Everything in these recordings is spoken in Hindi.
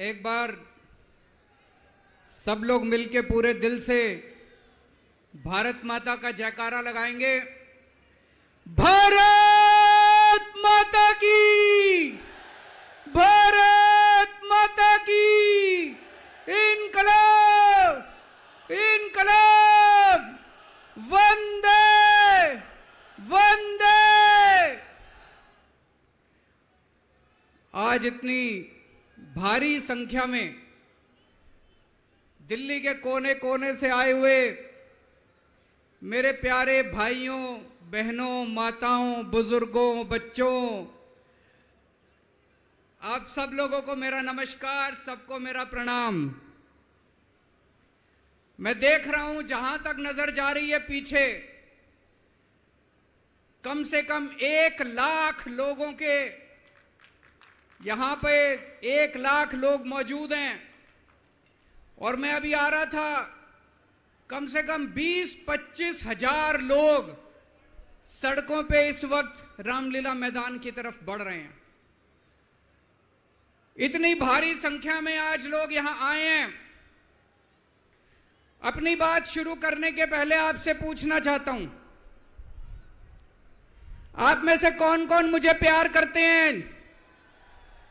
एक बार सब लोग मिलके पूरे दिल से भारत माता का जयकारा लगाएंगे। भारत माता की, भारत माता की, इनकलाब, इनकलाब, वंदे वंदे। आज इतनी भारी संख्या में दिल्ली के कोने कोने से आए हुए मेरे प्यारे भाइयों, बहनों, माताओं, बुजुर्गों, बच्चों, आप सब लोगों को मेरा नमस्कार, सबको मेरा प्रणाम। मैं देख रहा हूं जहां तक नजर जा रही है पीछे कम से कम 1 लाख लोगों के यहां पे 1 लाख लोग मौजूद हैं। और मैं अभी आ रहा था, कम से कम 20-25 हजार लोग सड़कों पे इस वक्त रामलीला मैदान की तरफ बढ़ रहे हैं। इतनी भारी संख्या में आज लोग यहां आए हैं। अपनी बात शुरू करने के पहले आपसे पूछना चाहता हूं, आप में से कौन कौन मुझे प्यार करते हैं?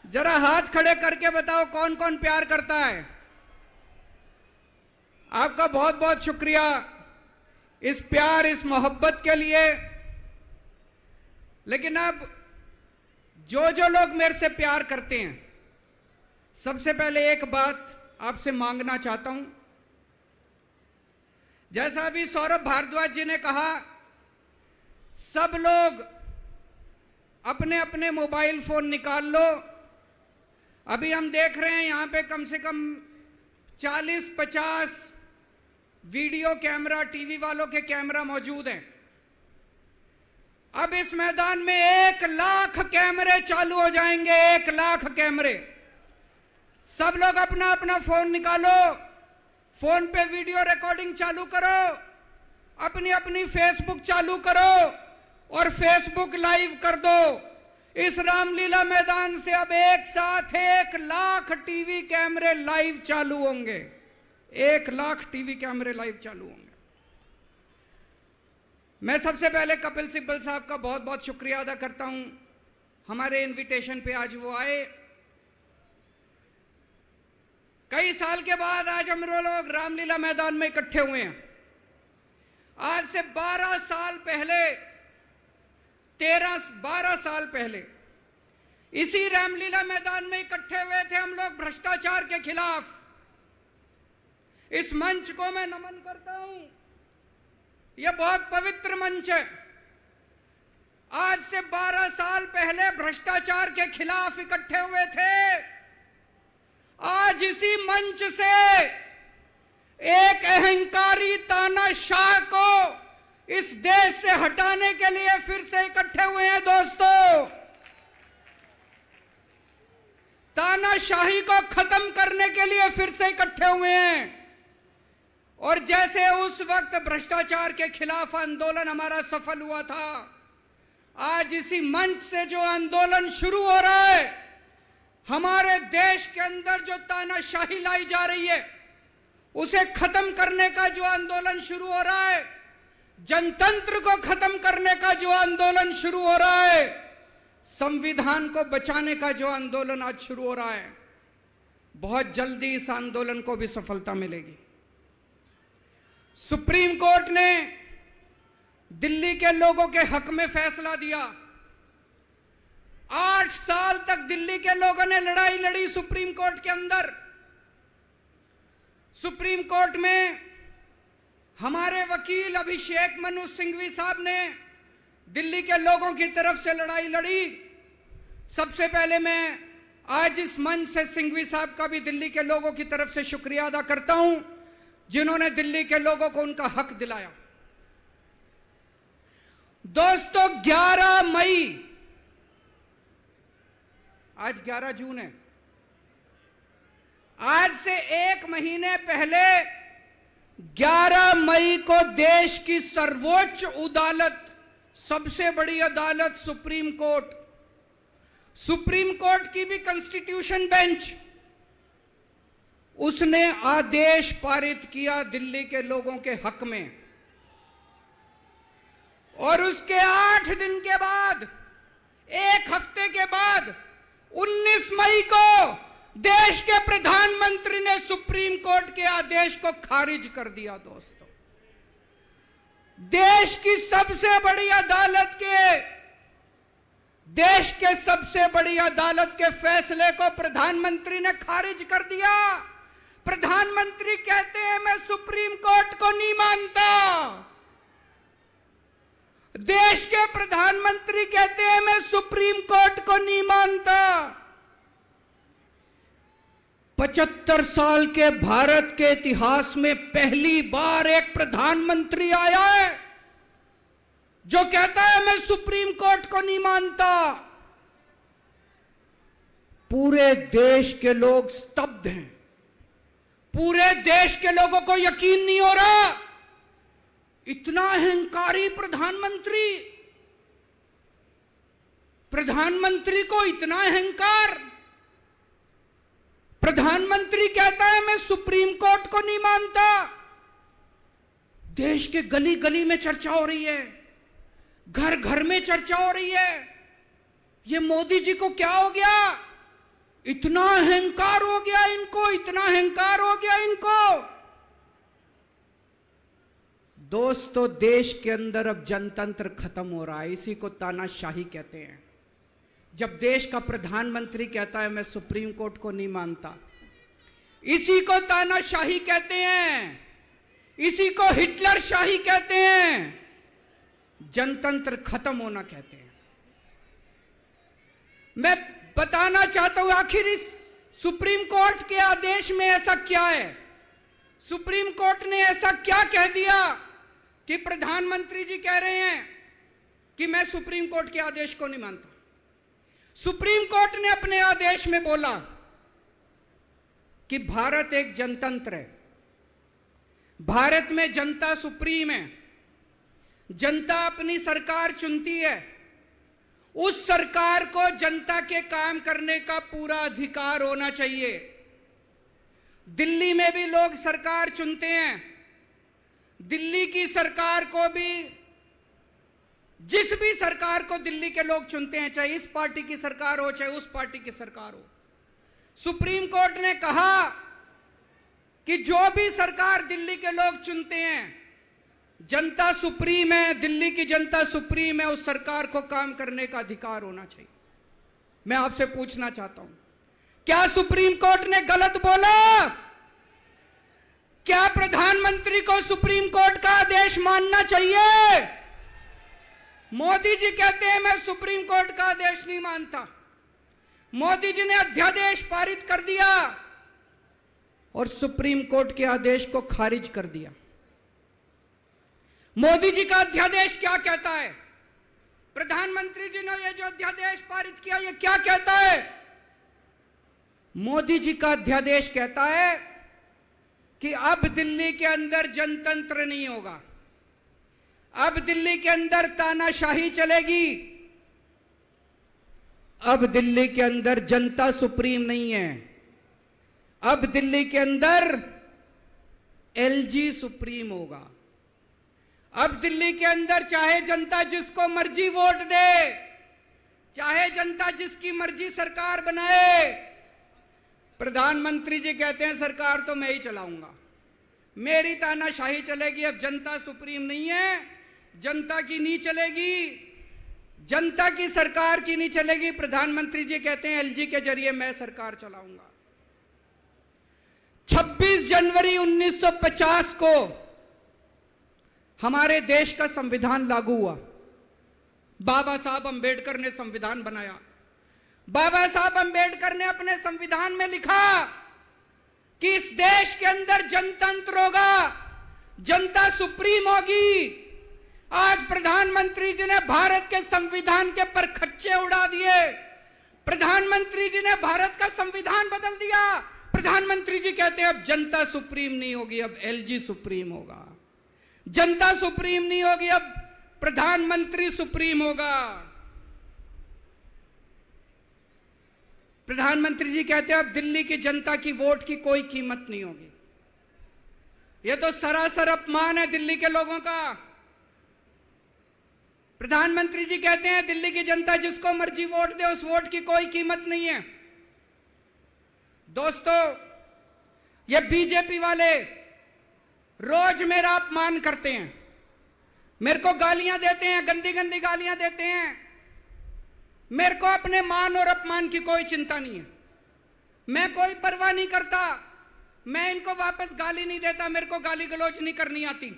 जरा हाथ खड़े करके बताओ कौन कौन प्यार करता है। आपका बहुत बहुत शुक्रिया इस प्यार, इस मोहब्बत के लिए। लेकिन अब जो लोग मेरे से प्यार करते हैं, सबसे पहले एक बात आपसे मांगना चाहता हूं। जैसा अभी सौरभ भारद्वाज जी ने कहा, सब लोग अपने अपने मोबाइल फोन निकाल लो। अभी हम देख रहे हैं यहां पे कम से कम 40-50 वीडियो कैमरा, टीवी वालों के कैमरा मौजूद हैं। अब इस मैदान में 1 लाख कैमरे चालू हो जाएंगे, 1 लाख कैमरे। सब लोग अपना अपना फोन निकालो, फोन पे वीडियो रिकॉर्डिंग चालू करो, अपनी अपनी फेसबुक चालू करो और फेसबुक लाइव कर दो। इस रामलीला मैदान से अब एक साथ 1 लाख टीवी कैमरे लाइव चालू होंगे, 1 लाख टीवी कैमरे लाइव चालू होंगे। मैं सबसे पहले कपिल सिब्बल साहब का बहुत बहुत शुक्रिया अदा करता हूं, हमारे इनविटेशन पे आज वो आए। कई साल के बाद आज हम लोग रामलीला मैदान में इकट्ठे हुए हैं। आज से 12 साल पहले, 12 साल पहले इसी रामलीला मैदान में इकट्ठे हुए थे हम लोग भ्रष्टाचार के खिलाफ। इस मंच को मैं नमन करता हूं, यह बहुत पवित्र मंच है। आज से 12 साल पहले भ्रष्टाचार के खिलाफ इकट्ठे हुए थे। आज इसी मंच से एक अहंकारी तानाशाह को इस देश से हटाने के लिए फिर से इकट्ठे हुए हैं। दोस्तों, तानाशाही को खत्म करने के लिए फिर से इकट्ठे हुए हैं। और जैसे उस वक्त भ्रष्टाचार के खिलाफ आंदोलन हमारा सफल हुआ था, आज इसी मंच से जो आंदोलन शुरू हो रहा है, हमारे देश के अंदर जो तानाशाही लाई जा रही है उसे खत्म करने का जो आंदोलन शुरू हो रहा है, जनतंत्र को खत्म करने का जो आंदोलन शुरू हो रहा है, संविधान को बचाने का जो आंदोलन आज शुरू हो रहा है, बहुत जल्दी इस आंदोलन को भी सफलता मिलेगी। सुप्रीम कोर्ट ने दिल्ली के लोगों के हक में फैसला दिया। 8 साल तक दिल्ली के लोगों ने लड़ाई लड़ी सुप्रीम कोर्ट के अंदर। सुप्रीम कोर्ट में हमारे वकील अभिषेक मनु सिंघवी साहब ने दिल्ली के लोगों की तरफ से लड़ाई लड़ी। सबसे पहले मैं आज इस मंच से सिंघवी साहब का भी दिल्ली के लोगों की तरफ से शुक्रिया अदा करता हूं, जिन्होंने दिल्ली के लोगों को उनका हक दिलाया। दोस्तों, 11 मई, आज 11 जून है, आज से 1 महीने पहले 11 मई को देश की सर्वोच्च अदालत, सबसे बड़ी अदालत सुप्रीम कोर्ट की भी कॉन्स्टिट्यूशन बेंच उसने आदेश पारित किया दिल्ली के लोगों के हक में, और उसके 8 दिन के बाद, 1 हफ्ते के बाद 19 मई को देश के प्रधानमंत्री ने सुप्रीम कोर्ट के आदेश को खारिज कर दिया। दोस्तों, देश की सबसे बड़ी अदालत के फैसले को प्रधानमंत्री ने खारिज कर दिया। प्रधानमंत्री कहते हैं मैं सुप्रीम कोर्ट को नहीं मानता। देश के प्रधानमंत्री कहते हैं मैं सुप्रीम कोर्ट को नहीं मानता। 75 साल के भारत के इतिहास में पहली बार एक प्रधानमंत्री आया है जो कहता है मैं सुप्रीम कोर्ट को नहीं मानता। पूरे देश के लोग स्तब्ध हैं। पूरे देश के लोगों को यकीन नहीं हो रहा, इतना अहंकारी प्रधानमंत्री को इतना अहंकार। प्रधानमंत्री कहता है मैं सुप्रीम कोर्ट को नहीं मानता। देश के गली गली में चर्चा हो रही है, घर घर में चर्चा हो रही है, ये मोदी जी को क्या हो गया, इतना अहंकार हो गया इनको, इतना अहंकार हो गया इनको। दोस्तों, देश के अंदर अब जनतंत्र खत्म हो रहा है। इसी को तानाशाही कहते हैं। जब देश का प्रधानमंत्री कहता है मैं सुप्रीम कोर्ट को नहीं मानता, इसी को तानाशाही कहते हैं, इसी को हिटलर शाही कहते हैं, जनतंत्र खत्म होना कहते हैं। मैं बताना चाहता हूं आखिर इस सुप्रीम कोर्ट के आदेश में ऐसा क्या है। सुप्रीम कोर्ट ने ऐसा क्या कह दिया कि प्रधानमंत्री जी कह रहे हैं कि मैं सुप्रीम कोर्ट के आदेश को नहीं मानता। सुप्रीम कोर्ट ने अपने आदेश में बोला कि भारत एक जनतंत्र है, भारत में जनता सुप्रीम है, जनता अपनी सरकार चुनती है, उस सरकार को जनता के काम करने का पूरा अधिकार होना चाहिए। दिल्ली में भी लोग सरकार चुनते हैं, दिल्ली की सरकार को भी, जिस भी सरकार को दिल्ली के लोग चुनते हैं, चाहे इस पार्टी की सरकार हो चाहे उस पार्टी की सरकार हो, सुप्रीम कोर्ट ने कहा कि जो भी सरकार दिल्ली के लोग चुनते हैं, जनता सुप्रीम है, दिल्ली की जनता सुप्रीम है, उस सरकार को काम करने का अधिकार होना चाहिए। मैं आपसे पूछना चाहता हूं, क्या सुप्रीम कोर्ट ने गलत बोला? क्या प्रधानमंत्री को सुप्रीम कोर्ट का आदेश मानना चाहिए? मोदी जी कहते हैं मैं सुप्रीम कोर्ट का आदेश नहीं मानता। मोदी जी ने अध्यादेश पारित कर दिया और सुप्रीम कोर्ट के आदेश को खारिज कर दिया। मोदी जी का अध्यादेश क्या कहता है? प्रधानमंत्री जी ने यह जो अध्यादेश पारित किया, यह क्या कहता है? मोदी जी का अध्यादेश कहता है कि अब दिल्ली के अंदर जनतंत्र नहीं होगा, अब दिल्ली के अंदर तानाशाही चलेगी, अब दिल्ली के अंदर जनता सुप्रीम नहीं है, अब दिल्ली के अंदर एलजी सुप्रीम होगा। अब दिल्ली के अंदर चाहे जनता जिसको मर्जी वोट दे, चाहे जनता जिसकी मर्जी सरकार बनाए, प्रधानमंत्री जी कहते हैं सरकार तो मैं ही चलाऊंगा, मेरी तानाशाही चलेगी। अब जनता सुप्रीम नहीं है, जनता की नहीं चलेगी, जनता की सरकार की नहीं चलेगी। प्रधानमंत्री जी कहते हैं एलजी के जरिए मैं सरकार चलाऊंगा। 26 जनवरी 1950 को हमारे देश का संविधान लागू हुआ। बाबा साहब अंबेडकर ने संविधान बनाया। बाबा साहब अंबेडकर ने अपने संविधान में लिखा कि इस देश के अंदर जनतंत्र होगा, जनता सुप्रीम होगी। आज प्रधानमंत्री जी ने भारत के संविधान के परखच्चे उड़ा दिए। प्रधानमंत्री जी ने भारत का संविधान बदल दिया। प्रधानमंत्री जी कहते हैं अब जनता सुप्रीम नहीं होगी, अब एलजी सुप्रीम होगा। जनता सुप्रीम नहीं होगी, अब प्रधानमंत्री सुप्रीम होगा। प्रधानमंत्री जी कहते हैं अब दिल्ली की जनता की वोट की कोई कीमत नहीं होगी। यह तो सरासर अपमान है दिल्ली के लोगों का। प्रधानमंत्री जी कहते हैं दिल्ली की जनता जिसको मर्जी वोट दे, उस वोट की कोई कीमत नहीं है। दोस्तों, ये बीजेपी वाले रोज मेरा अपमान करते हैं, मेरे को गालियां देते हैं, गंदी गंदी गालियां देते हैं। मेरे को अपने मान और अपमान की कोई चिंता नहीं है, मैं कोई परवाह नहीं करता। मैं इनको वापस गाली नहीं देता, मेरे को गाली गलौज नहीं करनी आती,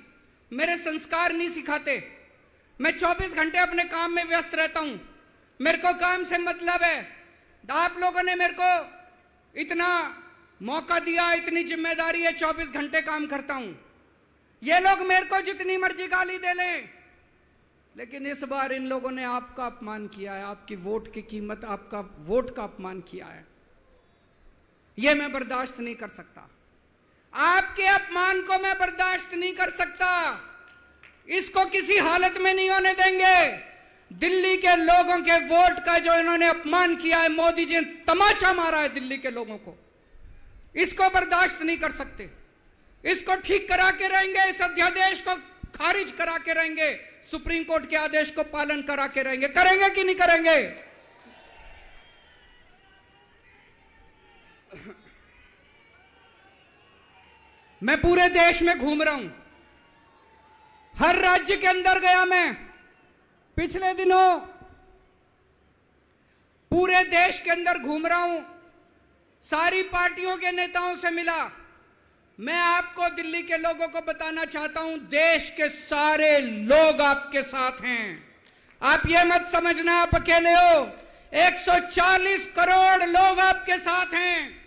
मेरे संस्कार नहीं सिखाते। मैं 24 घंटे अपने काम में व्यस्त रहता हूं, मेरे को काम से मतलब है। आप लोगों ने मेरे को इतना मौका दिया, इतनी जिम्मेदारी है, 24 घंटे काम करता हूं। ये लोग मेरे को जितनी मर्जी गाली दे लें, लेकिन इस बार इन लोगों ने आपका अपमान किया है, आपकी वोट की कीमत, आपका वोट का अपमान किया है। यह मैं बर्दाश्त नहीं कर सकता, आपके अपमान को मैं बर्दाश्त नहीं कर सकता। इसको किसी हालत में नहीं होने देंगे। दिल्ली के लोगों के वोट का जो इन्होंने अपमान किया है, मोदी जी ने तमाचा मारा है दिल्ली के लोगों को, इसको बर्दाश्त नहीं कर सकते। इसको ठीक करा के रहेंगे, इस अध्यादेश को खारिज करा के रहेंगे, सुप्रीम कोर्ट के आदेश को पालन करा के रहेंगे। करेंगे कि नहीं करेंगे? मैं पूरे देश में घूम रहा हूं, हर राज्य के अंदर गया। मैं पिछले दिनों पूरे देश के अंदर घूम रहा हूं, सारी पार्टियों के नेताओं से मिला। मैं आपको दिल्ली के लोगों को बताना चाहता हूं, देश के सारे लोग आपके साथ हैं। आप ये मत समझना आप अकेले हो, 140 करोड़ लोग आपके साथ हैं।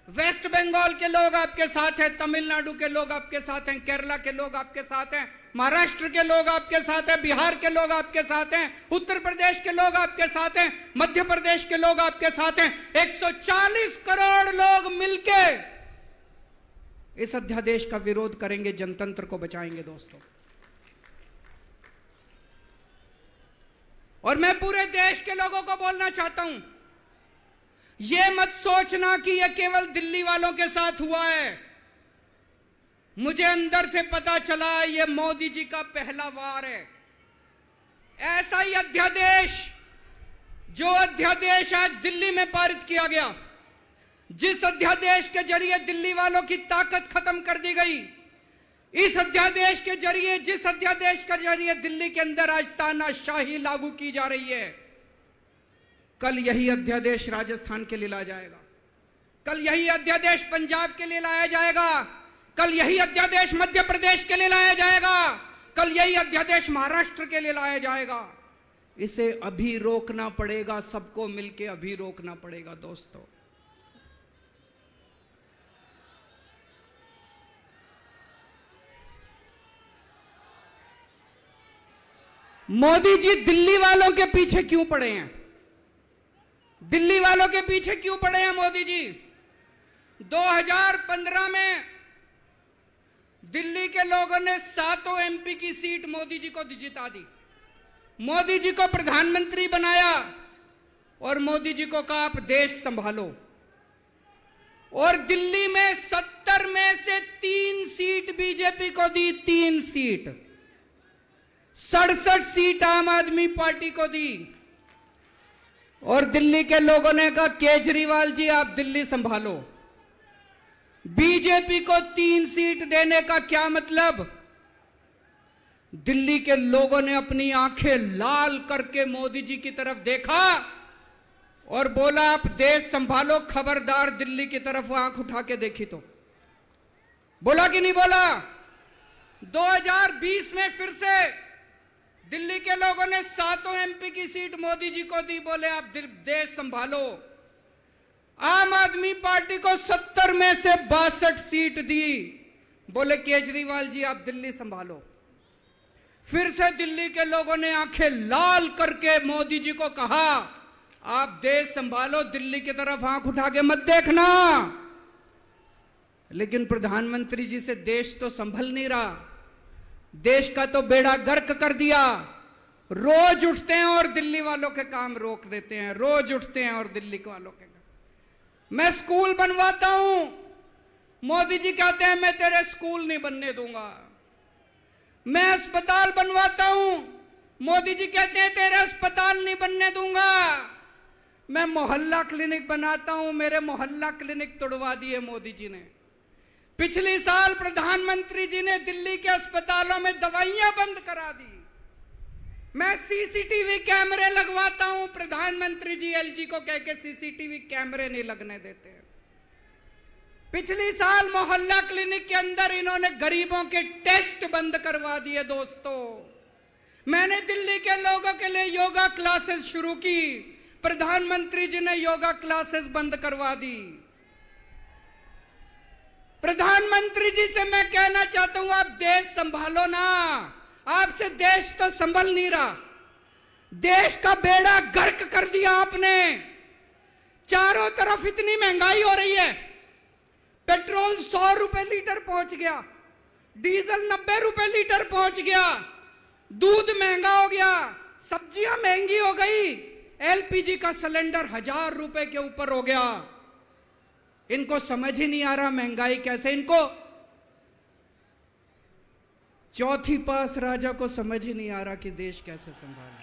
वेस्ट बंगाल के लोग आपके साथ हैं, तमिलनाडु के लोग आपके साथ हैं, केरला के लोग आपके साथ हैं, महाराष्ट्र के लोग आपके साथ हैं, बिहार के लोग आपके साथ हैं, उत्तर प्रदेश के लोग आपके साथ हैं, मध्य प्रदेश के लोग आपके साथ हैं। 140 करोड़ लोग मिलके इस अध्यादेश का विरोध करेंगे, जनतंत्र को बचाएंगे दोस्तों। और मैं पूरे देश के लोगों को बोलना चाहता हूं, यह मत सोचना कि यह केवल दिल्ली वालों के साथ हुआ है। मुझे अंदर से पता चला यह मोदी जी का पहला वार है। ऐसा ही अध्यादेश, जो अध्यादेश आज दिल्ली में पारित किया गया, जिस अध्यादेश के जरिए दिल्ली वालों की ताकत खत्म कर दी गई, इस अध्यादेश के जरिए, जिस अध्यादेश के जरिए दिल्ली के अंदर आज तानाशाही लागू की जा रही है, कल यही अध्यादेश राजस्थान के लिए लाया जाएगा, कल यही अध्यादेश पंजाब के लिए लाया जाएगा, कल यही अध्यादेश मध्य प्रदेश के लिए लाया जाएगा, कल यही अध्यादेश महाराष्ट्र के लिए लाया जाएगा। इसे अभी रोकना पड़ेगा, सबको मिलकर अभी रोकना पड़ेगा दोस्तों। मोदी जी दिल्ली वालों के पीछे क्यों पड़े हैं? दिल्ली वालों के पीछे क्यों पड़े हैं मोदी जी? 2015 में दिल्ली के लोगों ने 7 एमपी की सीट मोदी जी को जिता दी, मोदी जी को प्रधानमंत्री बनाया और मोदी जी को कहा आप देश संभालो। और दिल्ली में 70 में से 3 सीट बीजेपी को दी, 3 सीट, 67 सीट आम आदमी पार्टी को दी। और दिल्ली के लोगों ने कहा केजरीवाल जी आप दिल्ली संभालो। बीजेपी को 3 सीट देने का क्या मतलब? दिल्ली के लोगों ने अपनी आंखें लाल करके मोदी जी की तरफ देखा और बोला आप देश संभालो, खबरदार दिल्ली की तरफ आंख उठा के देखी तो। बोला कि नहीं बोला? 2020 में फिर से दिल्ली के लोगों ने 7 एमपी की सीट मोदी जी को दी, बोले आप देश संभालो। आम आदमी पार्टी को 70 में से 62 सीट दी, बोले केजरीवाल जी आप दिल्ली संभालो। फिर से दिल्ली के लोगों ने आंखें लाल करके मोदी जी को कहा आप देश संभालो, दिल्ली की तरफ आंख उठा के मत देखना। लेकिन प्रधानमंत्री जी से देश तो संभल नहीं रहा, देश का तो बेड़ा गर्क कर दिया। रोज उठते हैं और दिल्ली वालों के काम रोक देते हैं, रोज उठते हैं और दिल्ली वालों के काम। मैं स्कूल बनवाता हूं, मोदी जी कहते हैं मैं तेरे स्कूल नहीं बनने दूंगा। मैं अस्पताल बनवाता हूं, मोदी जी कहते हैं तेरे अस्पताल नहीं बनने दूंगा। मैं मोहल्ला क्लिनिक बनाता हूं, मेरे मोहल्ला क्लिनिक तोड़वा दिए मोदी जी ने। पिछले साल प्रधानमंत्री जी ने दिल्ली के अस्पतालों में दवाइयां बंद करा दी। मैं सीसीटीवी कैमरे लगवाता हूं, प्रधानमंत्री जी एलजी को कह के सीसीटीवी कैमरे नहीं लगने देते। पिछले साल मोहल्ला क्लिनिक के अंदर इन्होंने गरीबों के टेस्ट बंद करवा दिए। दोस्तों, मैंने दिल्ली के लोगों के लिए योगा क्लासेस शुरू की, प्रधानमंत्री जी ने योगा क्लासेस बंद करवा दी। प्रधानमंत्री जी से मैं कहना चाहता हूं, आप देश संभालो ना, आपसे देश तो संभल नहीं रहा। देश का बेड़ा गर्क कर दिया आपने। चारों तरफ इतनी महंगाई हो रही है, पेट्रोल 100 रुपए लीटर पहुंच गया, डीजल 90 रुपए लीटर पहुंच गया, दूध महंगा हो गया, सब्जियां महंगी हो गई, एलपीजी का सिलेंडर 1000 रुपए के ऊपर हो गया। इनको समझ ही नहीं आ रहा महंगाई कैसे, इनको चौथी पास राजा को समझ ही नहीं आ रहा कि देश कैसे संभाले।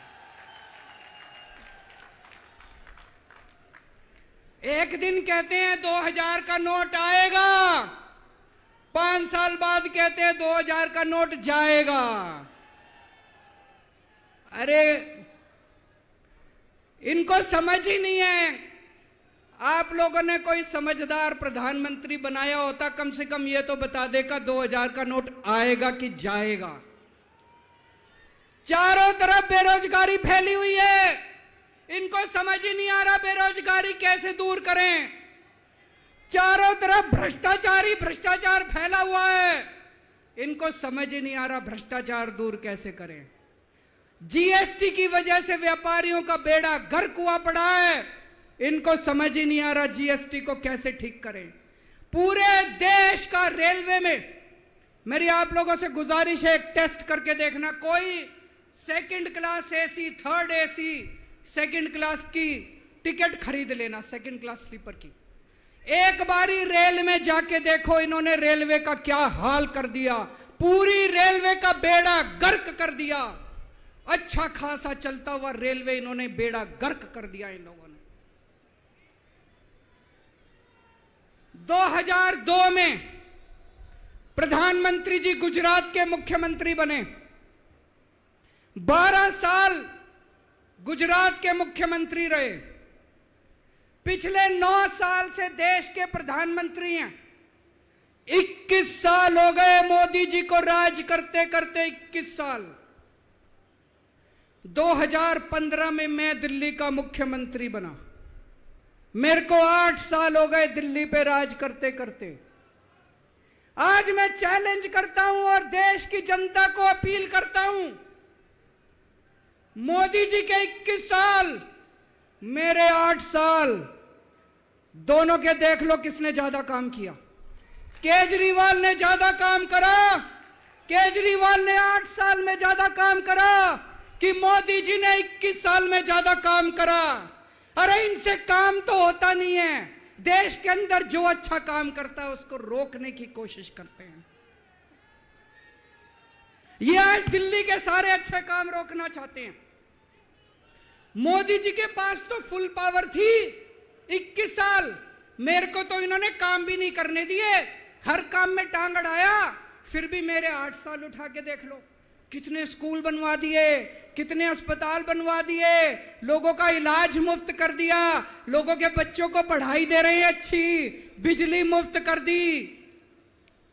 एक दिन कहते हैं 2000 का नोट आएगा, 5 साल बाद कहते हैं 2000 का नोट जाएगा। अरे इनको समझ ही नहीं है। आप लोगों ने कोई समझदार प्रधानमंत्री बनाया होता, कम से कम ये तो बता देगा 2000 का नोट आएगा कि जाएगा। चारों तरफ बेरोजगारी फैली हुई है, इनको समझ ही नहीं आ रहा बेरोजगारी कैसे दूर करें। चारों तरफ भ्रष्टाचारी भ्रष्टाचार फैला हुआ है, इनको समझ ही नहीं आ रहा भ्रष्टाचार दूर कैसे करें। जीएसटी की वजह से व्यापारियों का बेड़ा गर्क हुआ पड़ा है, इनको समझ ही नहीं आ रहा जीएसटी को कैसे ठीक करें। पूरे देश का रेलवे में मेरी आप लोगों से गुजारिश है, एक टेस्ट करके देखना। कोई second class AC, third AC, second class की टिकट खरीद लेना, सेकंड क्लास स्लीपर की। एक बारी रेल में जाके देखो इन्होंने रेलवे का क्या हाल कर दिया। पूरी रेलवे का बेड़ा गर्क कर दिया। अच्छा खासा चलता हुआ रेलवे इन्होंने बेड़ा गर्क कर दिया इन लोगों ने। 2002 में प्रधानमंत्री जी गुजरात के मुख्यमंत्री बने। 12 साल गुजरात के मुख्यमंत्री रहे। पिछले 9 साल से देश के प्रधानमंत्री हैं। 21 साल हो गए मोदी जी को राज करते करते, 21 साल। 2015 में मैं दिल्ली का मुख्यमंत्री बना। मेरे को 8 साल हो गए दिल्ली पे राज करते करते। आज मैं चैलेंज करता हूं और देश की जनता को अपील करता हूं, मोदी जी के 21 साल, मेरे 8 साल, दोनों के देख लो किसने ज्यादा काम किया। केजरीवाल ने ज्यादा काम करा। केजरीवाल ने 8 साल में ज्यादा काम करा कि मोदी जी ने 21 साल में ज्यादा काम करा। अरे इनसे काम तो होता नहीं है। देश के अंदर जो अच्छा काम करता है उसको रोकने की कोशिश करते हैं। ये आज दिल्ली के सारे अच्छे काम रोकना चाहते हैं। मोदी जी के पास तो फुल पावर थी 21 साल, मेरे को तो इन्होंने काम भी नहीं करने दिए, हर काम में टांग अड़ाया। फिर भी मेरे 8 साल उठा के देख लो, कितने स्कूल बनवा दिए, कितने अस्पताल बनवा दिए, लोगों का इलाज मुफ्त कर दिया, लोगों के बच्चों को पढ़ाई दे रहे हैं अच्छी, बिजली मुफ्त कर दी।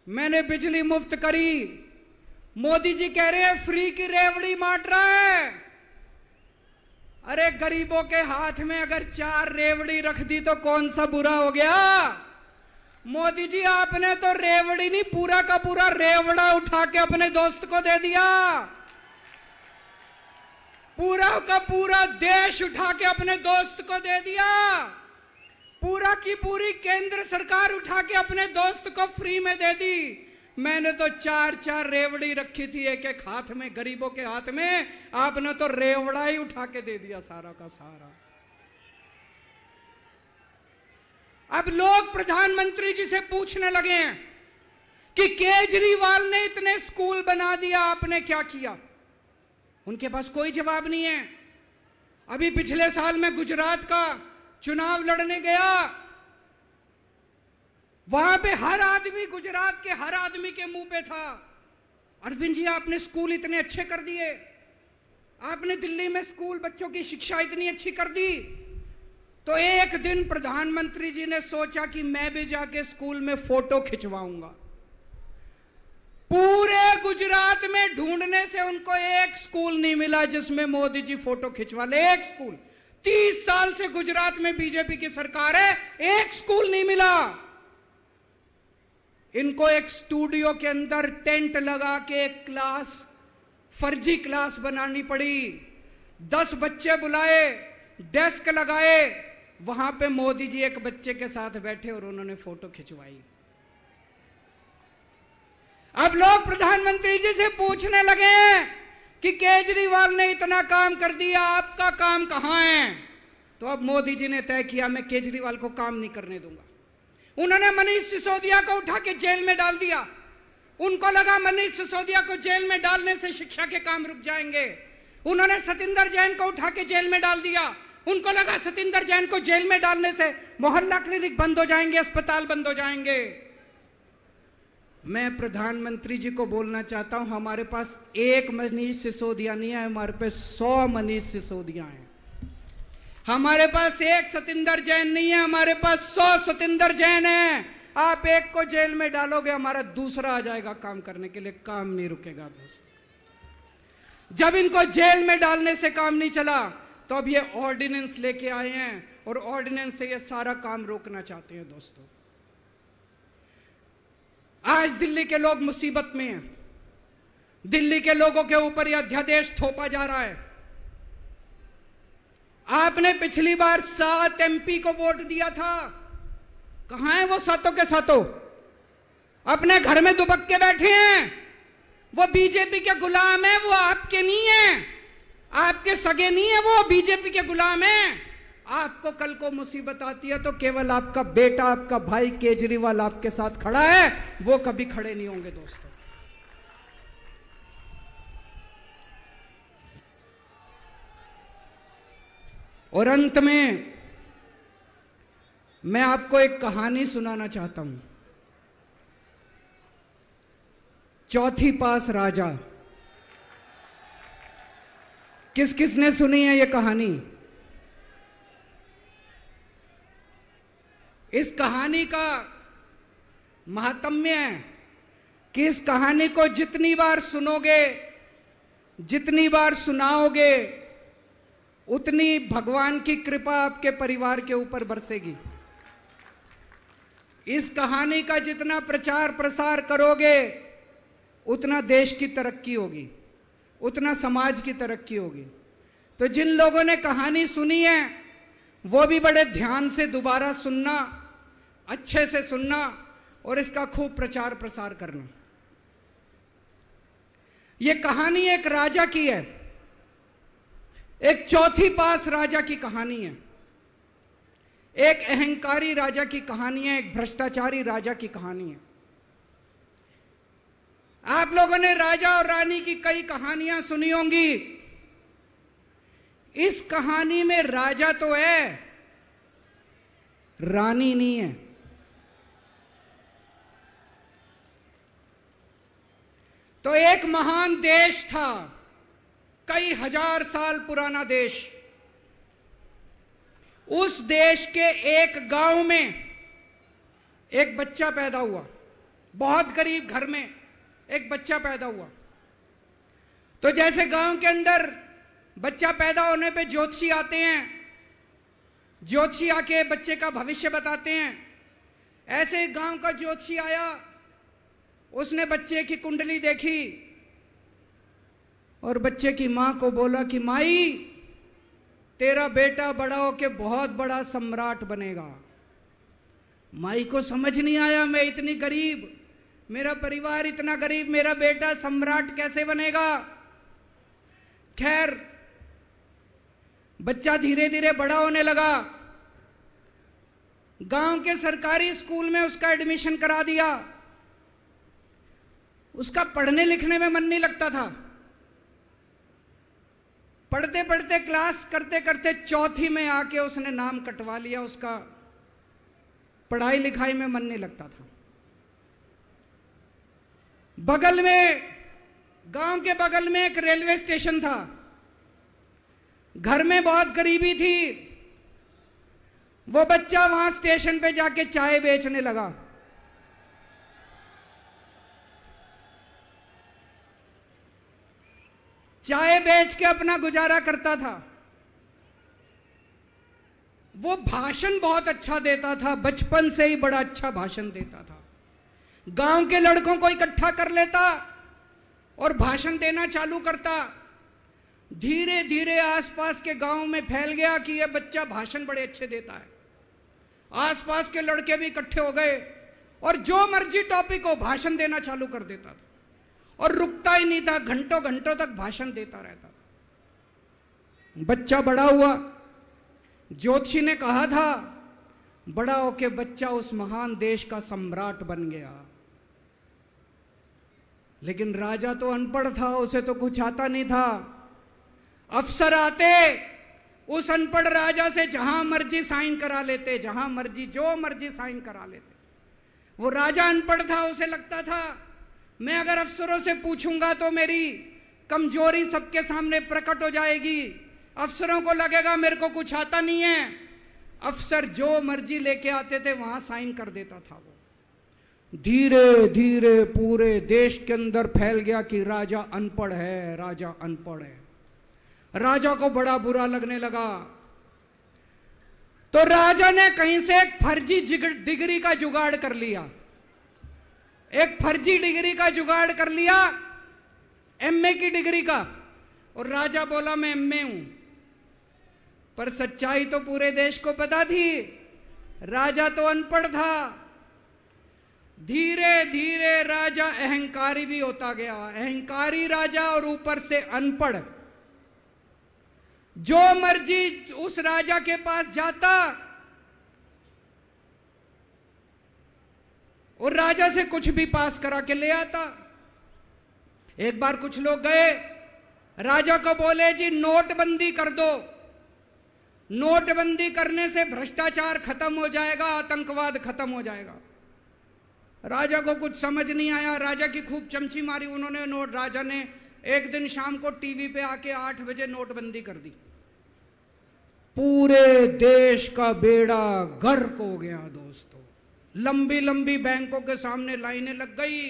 मैंने बिजली मुफ्त करी। मोदी जी कह रहे हैं फ्री की रेवड़ी बांट रहा है। अरे गरीबों के हाथ में अगर 4 रेवड़ी रख दी तो कौन सा बुरा हो गया। मोदी जी आपने तो रेवड़ी नहीं, पूरा का पूरा रेवड़ा उठा के अपने दोस्त को दे दिया। पूरा का पूरा देश उठा के अपने दोस्त को दे दिया। पूरा की पूरी केंद्र सरकार उठा के अपने दोस्त को फ्री में दे दी। मैंने तो 4-4 रेवड़ी रखी थी एक एक हाथ में, गरीबों के हाथ में, आपने तो रेवड़ा ही उठा के दे दिया सारा का सारा। अब लोग प्रधानमंत्री जी से पूछने लगे हैं कि केजरीवाल ने इतने स्कूल बना दिया, आपने क्या किया? उनके पास कोई जवाब नहीं है। अभी पिछले साल मैं गुजरात का चुनाव लड़ने गया, वहां पे हर आदमी, गुजरात के हर आदमी के मुंह पे था, अरविंद जी आपने स्कूल इतने अच्छे कर दिए, आपने दिल्ली में स्कूल बच्चों की शिक्षा इतनी अच्छी कर दी। तो एक दिन प्रधानमंत्री जी ने सोचा कि मैं भी जाके स्कूल में फोटो खिंचवाऊंगा। पूरे गुजरात में ढूंढने से उनको एक स्कूल नहीं मिला जिसमें मोदी जी फोटो खिंचवा ले। एक स्कूल, 30 साल से गुजरात में बीजेपी की सरकार है, एक स्कूल नहीं मिला। इनको एक स्टूडियो के अंदर टेंट लगा के एक क्लास, फर्जी क्लास बनानी पड़ी। 10 बच्चे बुलाए, डेस्क लगाए, वहां पे मोदी जी एक बच्चे के साथ बैठे और उन्होंने फोटो खिंचवाई। अब लोग प्रधानमंत्री जी से पूछने लगे हैं कि केजरीवाल ने इतना काम कर दिया, आपका काम कहां है? तो अब मोदी जी ने तय किया मैं केजरीवाल को काम नहीं करने दूंगा। उन्होंने मनीष सिसोदिया को उठा के जेल में डाल दिया। उनको लगा मनीष सिसोदिया को जेल में डालने से शिक्षा के काम रुक जाएंगे। उन्होंने सतिंदर जैन को उठा के जेल में डाल दिया। उनको लगा सतिंदर जैन को जेल में डालने से मोहल्ला क्लिनिक बंद हो जाएंगे, अस्पताल बंद हो जाएंगे। मैं प्रधानमंत्री जी को बोलना चाहता हूं, हमारे पास एक मनीष सिसोदिया नहीं है, हमारे पास 100 मनीष सिसोदिया हैं। हमारे पास एक सतिंदर जैन नहीं है, हमारे पास 100 सतिंदर जैन हैं। आप एक को जेल में डालोगे, हमारा दूसरा आ जाएगा काम करने के लिए, काम नहीं रुकेगा दोस्त। जब इनको जेल में डालने से काम नहीं चला तो अब ये ऑर्डिनेंस लेके आए हैं और ऑर्डिनेंस से ये सारा काम रोकना चाहते हैं। दोस्तों, आज दिल्ली के लोग मुसीबत में हैं। दिल्ली के लोगों के ऊपर यह अध्यादेश थोपा जा रहा है। आपने पिछली बार 7 MP को वोट दिया था, कहां है वो सातों के सातों? अपने घर में दुबक के बैठे हैं। वो बीजेपी के गुलाम है, वो आपके नहीं है, आपके सगे नहीं है, वो बीजेपी के गुलाम है। आपको कल को मुसीबत आती है तो केवल आपका बेटा, आपका भाई केजरीवाल आपके साथ खड़ा है, वो कभी खड़े नहीं होंगे। दोस्तों, और अंत में मैं आपको एक कहानी सुनाना चाहता हूं। चौथी पास राजा। किस किसने सुनी है ये कहानी? इस कहानी का महात्म्य है कि इस कहानी को जितनी बार सुनोगे, जितनी बार सुनाओगे, उतनी भगवान की कृपा आपके परिवार के ऊपर बरसेगी। इस कहानी का जितना प्रचार प्रसार करोगे, उतना देश की तरक्की होगी, उतना समाज की तरक्की होगी। तो जिन लोगों ने कहानी सुनी है वो भी बड़े ध्यान से दोबारा सुनना, अच्छे से सुनना और इसका खूब प्रचार प्रसार करना। यह कहानी एक राजा की है, एक चौथी पास राजा की कहानी है, एक अहंकारी राजा की कहानी है, एक भ्रष्टाचारी राजा की कहानी है। आप लोगों ने राजा और रानी की कई कहानियां सुनी होंगी। इस कहानी में राजा तो है, रानी नहीं है। तो एक महान देश था, कई हजार साल पुराना देश। उस देश के एक गांव में एक बच्चा पैदा हुआ, बहुत गरीब घर में एक बच्चा पैदा हुआ। तो जैसे गांव के अंदर बच्चा पैदा होने पे ज्योतिषी आते हैं, ज्योतिषी आके बच्चे का भविष्य बताते हैं, ऐसे गांव का ज्योतिषी आया, उसने बच्चे की कुंडली देखी और बच्चे की मां को बोला कि माई, तेरा बेटा बड़ा होके बहुत बड़ा सम्राट बनेगा। माई को समझ नहीं आया, मैं इतनी गरीब, मेरा परिवार इतना गरीब, मेरा बेटा सम्राट कैसे बनेगा। खैर, बच्चा धीरे धीरे बड़ा होने लगा। गांव के सरकारी स्कूल में उसका एडमिशन करा दिया। उसका पढ़ने लिखने में मन नहीं लगता था। पढ़ते पढ़ते क्लास करते करते चौथी में आके उसने नाम कटवा लिया। उसका पढ़ाई लिखाई में मन नहीं लगता था। बगल में, गांव के बगल में एक रेलवे स्टेशन था। घर में बहुत गरीबी थी। वो बच्चा वहां स्टेशन पे जाके चाय बेचने लगा। चाय बेच के अपना गुजारा करता था। वो भाषण बहुत अच्छा देता था, बचपन से ही बड़ा अच्छा भाषण देता था। गांव के लड़कों को इकट्ठा कर लेता और भाषण देना चालू करता। धीरे धीरे आसपास के गांव में फैल गया कि यह बच्चा भाषण बड़े अच्छे देता है। आसपास के लड़के भी इकट्ठे हो गए और जो मर्जी टॉपिक हो भाषण देना चालू कर देता था और रुकता ही नहीं था। घंटों घंटों तक भाषण देता रहता था। बच्चा बड़ा हुआ। ज्योतिषी ने कहा था बड़ा होके बच्चा उस महान देश का सम्राट बन गया। लेकिन राजा तो अनपढ़ था, उसे तो कुछ आता नहीं था। अफसर आते, उस अनपढ़ राजा से जहां मर्जी साइन करा लेते, जहां मर्जी जो मर्जी साइन करा लेते। वो राजा अनपढ़ था, उसे लगता था मैं अगर अफसरों से पूछूंगा तो मेरी कमजोरी सबके सामने प्रकट हो जाएगी। अफसरों को लगेगा मेरे को कुछ आता नहीं है। अफसर जो मर्जी लेके आते थे वहां साइन कर देता था। वो धीरे धीरे पूरे देश के अंदर फैल गया कि राजा अनपढ़ है, राजा अनपढ़ है। राजा को बड़ा बुरा लगने लगा। तो राजा ने कहीं से एक फर्जी डिग्री का जुगाड़ कर लिया। एक फर्जी डिग्री का जुगाड़ कर लिया, एमए की डिग्री का। और राजा बोला मैं एमए हूं। पर सच्चाई तो पूरे देश को पता थी, राजा तो अनपढ़ था। धीरे धीरे राजा अहंकारी भी होता गया। अहंकारी राजा और ऊपर से अनपढ़। जो मर्जी उस राजा के पास जाता और राजा से कुछ भी पास करा के ले आता। एक बार कुछ लोग गए, राजा को बोले जी नोटबंदी कर दो। नोटबंदी करने से भ्रष्टाचार खत्म हो जाएगा, आतंकवाद खत्म हो जाएगा। राजा को कुछ समझ नहीं आया। राजा की खूब चमची मारी उन्होंने। राजा ने एक दिन शाम को टीवी पे आके 8 बजे नोटबंदी कर दी। पूरे देश का बेड़ा गर्क हो गया दोस्तों। लंबी लंबी बैंकों के सामने लाइनें लग गई।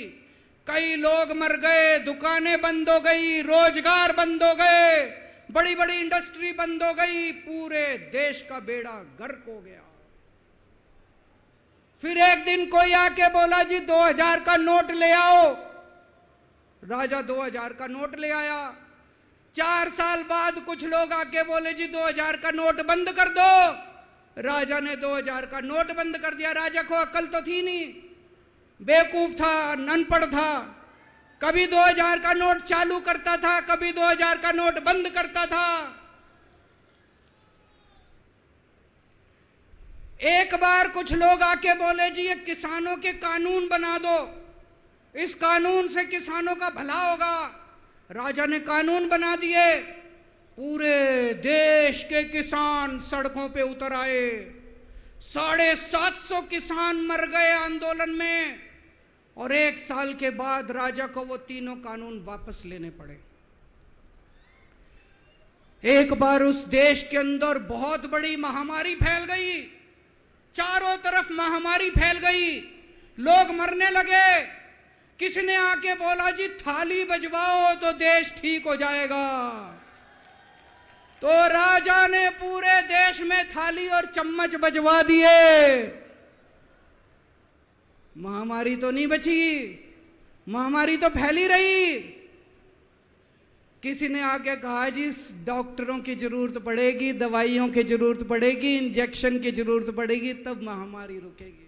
कई लोग मर गए, दुकानें बंद हो गई, रोजगार बंद हो गए, बड़ी बड़ी इंडस्ट्री बंद हो गई। पूरे देश का बेड़ा गर्क हो गया। फिर एक दिन कोई आके बोला जी 2000 का नोट ले आओ। राजा 2000 का नोट ले आया। 4 साल बाद कुछ लोग आके बोले जी 2000 का नोट बंद कर दो। राजा ने 2000 का नोट बंद कर दिया। राजा को अक्ल तो थी नहीं, बेवकूफ था, अनपढ़ था। कभी 2000 का नोट चालू करता था, कभी 2000 का नोट बंद करता था। एक बार कुछ लोग आके बोले जी ये किसानों के कानून बना दो, इस कानून से किसानों का भला होगा। राजा ने कानून बना दिए। पूरे देश के किसान सड़कों पे उतर आए। 750 किसान मर गए आंदोलन में। और 1 साल के बाद राजा को वो तीनों कानून वापस लेने पड़े। एक बार उस देश के अंदर बहुत बड़ी महामारी फैल गई। चारों तरफ महामारी फैल गई, लोग मरने लगे। किसने आके बोला जी थाली बजवाओ तो देश ठीक हो जाएगा। तो राजा ने पूरे देश में थाली और चम्मच बजवा दिए। महामारी तो नहीं बची, महामारी तो फैली रही। किसी ने आके कहा जी डॉक्टरों की जरूरत पड़ेगी, दवाइयों की जरूरत पड़ेगी, इंजेक्शन की जरूरत पड़ेगी, तब महामारी रुकेगी।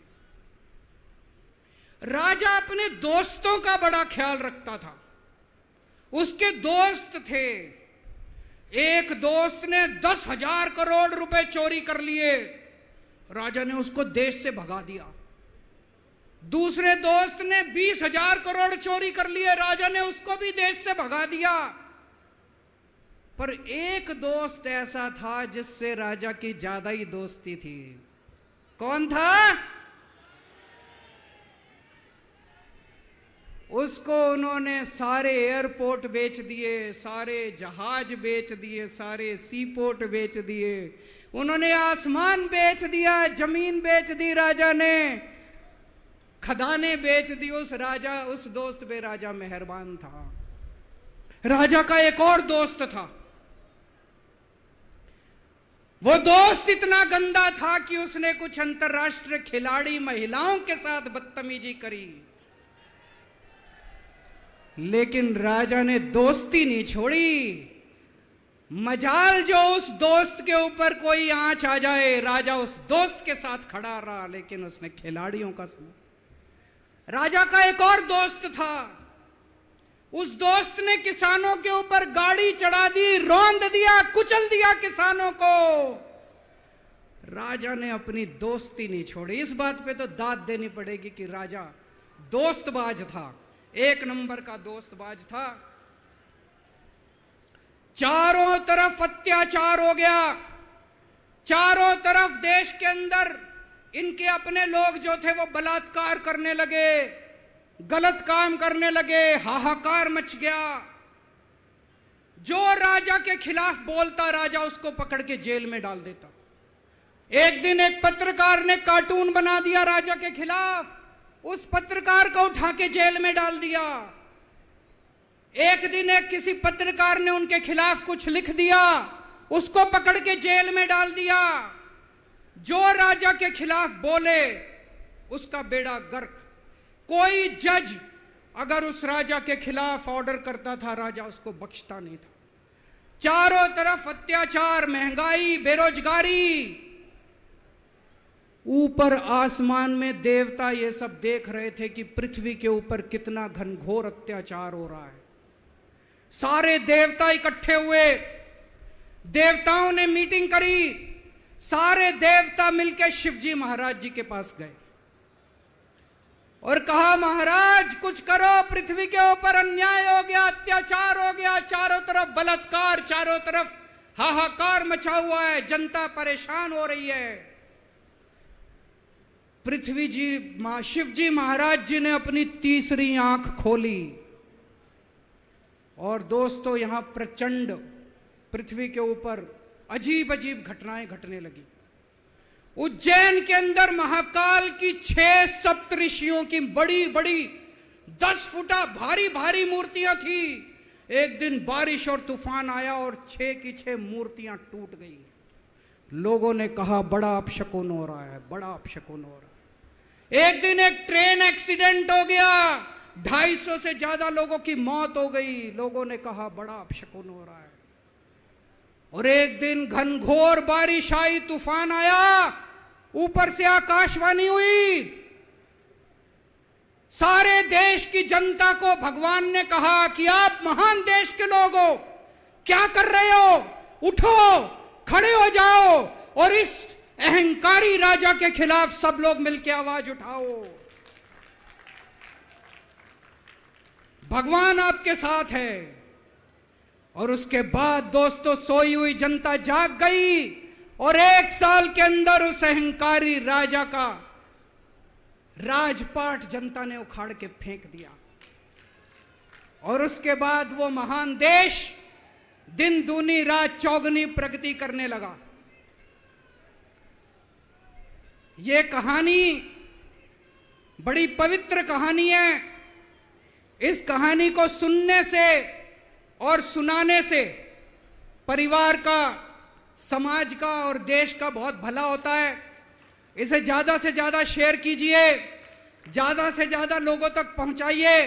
राजा अपने दोस्तों का बड़ा ख्याल रखता था। उसके दोस्त थे। एक दोस्त ने 10,000 करोड़ रुपए चोरी कर लिए। राजा ने उसको देश से भगा दिया। दूसरे दोस्त ने 20,000 करोड़ चोरी कर लिए, राजा ने उसको भी देश से भगा दिया। पर एक दोस्त ऐसा था जिससे राजा की ज्यादा ही दोस्ती थी। कौन था? उसको उन्होंने सारे एयरपोर्ट बेच दिए, सारे जहाज बेच दिए, सारे सी पोर्ट बेच दिए, उन्होंने आसमान बेच दिया, जमीन बेच दी राजा ने, खदानें बेच दी। उस दोस्त पे राजा मेहरबान था। राजा का एक और दोस्त था। वो दोस्त इतना गंदा था कि उसने कुछ अंतरराष्ट्रीय खिलाड़ी महिलाओं के साथ बदतमीजी करी, लेकिन राजा ने दोस्ती नहीं छोड़ी। मजाल जो उस दोस्त के ऊपर कोई आंच आ जाए, राजा उस दोस्त के साथ खड़ा रहा, लेकिन उसने खिलाड़ियों का सुना। राजा का एक और दोस्त था। उस दोस्त ने किसानों के ऊपर गाड़ी चढ़ा दी, रौंद दिया, कुचल दिया किसानों को। राजा ने अपनी दोस्ती नहीं छोड़ी। इस बात पे तो दाद देनी पड़ेगी कि राजा दोस्तबाज था, एक नंबर का दोस्तबाज था। चारों तरफ अत्याचार हो गया, चारों तरफ देश के अंदर इनके अपने लोग जो थे वो बलात्कार करने लगे, गलत काम करने लगे, हाहाकार मच गया। जो राजा के खिलाफ बोलता, राजा उसको पकड़ के जेल में डाल देता। एक दिन एक पत्रकार ने कार्टून बना दिया राजा के खिलाफ, उस पत्रकार को उठा के जेल में डाल दिया। एक दिन एक किसी पत्रकार ने उनके खिलाफ कुछ लिख दिया, उसको पकड़ के जेल में डाल दिया। जो राजा के खिलाफ बोले उसका बेड़ा गर्क। कोई जज अगर उस राजा के खिलाफ ऑर्डर करता था, राजा उसको बख्शता नहीं था। चारों तरफ अत्याचार, महंगाई, बेरोजगारी। ऊपर आसमान में देवता ये सब देख रहे थे कि पृथ्वी के ऊपर कितना घनघोर अत्याचार हो रहा है। सारे देवता इकट्ठे हुए, देवताओं ने मीटिंग करी। सारे देवता मिलकर शिवजी महाराज जी के पास गए और कहा, महाराज कुछ करो, पृथ्वी के ऊपर अन्याय हो गया, अत्याचार हो गया, चारों तरफ बलात्कार, चारों तरफ हाहाकार मचा हुआ है, जनता परेशान हो रही है। पृथ्वी जी, शिवजी महाराज जी ने अपनी तीसरी आंख खोली और दोस्तों यहां प्रचंड पृथ्वी के ऊपर अजीब अजीब घटनाएं घटने लगी। उज्जैन के अंदर महाकाल की 6 सप्तऋषियों की बड़ी बड़ी 10 फुटा भारी भारी मूर्तियां थी। एक दिन बारिश और तूफान आया और 6 की 6 मूर्तियां टूट गई। लोगों ने कहा बड़ा अपशकुन हो रहा है, बड़ा अपशकुन हो रहा है। एक दिन एक ट्रेन एक्सीडेंट हो गया, 250 से ज्यादा लोगों की मौत हो गई। लोगों ने कहा बड़ा अपशकुन हो रहा है। और एक दिन घनघोर बारिश आई, तूफान आया, ऊपर से आकाशवाणी हुई। सारे देश की जनता को भगवान ने कहा कि आप महान देश के लोग हो, क्या कर रहे हो, उठो, खड़े हो जाओ और इस अहंकारी राजा के खिलाफ सब लोग मिलकर आवाज उठाओ। भगवान आपके साथ है। और उसके बाद दोस्तों सोई हुई जनता जाग गई और 1 साल के अंदर उस अहंकारी राजा का राजपाट जनता ने उखाड़ के फेंक दिया। और उसके बाद वो महान देश दिन दूनी रात चौगुनी प्रगति करने लगा। ये कहानी बड़ी पवित्र कहानी है। इस कहानी को सुनने से और सुनाने से परिवार का, समाज का और देश का बहुत भला होता है। इसे ज्यादा से ज्यादा शेयर कीजिए, ज्यादा से ज्यादा लोगों तक पहुंचाइए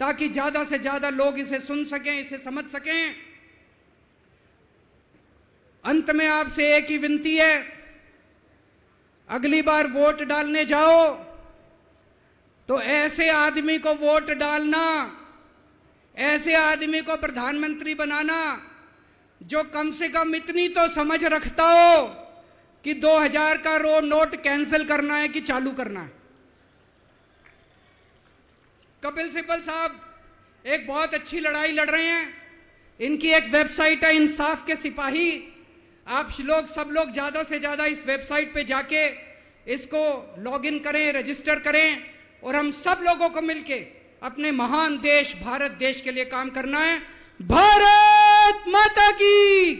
ताकि ज्यादा से ज्यादा लोग इसे सुन सकें, इसे समझ सकें। अंत में आपसे एक ही विनती है, अगली बार वोट डालने जाओ तो ऐसे आदमी को वोट डालना, ऐसे आदमी को प्रधानमंत्री बनाना जो कम से कम इतनी तो समझ रखता हो कि 2000 का नोट कैंसिल करना है कि चालू करना है। कपिल सिब्बल साहब एक बहुत अच्छी लड़ाई लड़ रहे हैं। इनकी एक वेबसाइट है इंसाफ के सिपाही। आप लोग सब लोग ज्यादा से ज्यादा इस वेबसाइट पे जाके इसको लॉगिन करें, रजिस्टर करें और हम सब लोगों को मिलके अपने महान देश भारत देश के लिए काम करना है। भारत माता की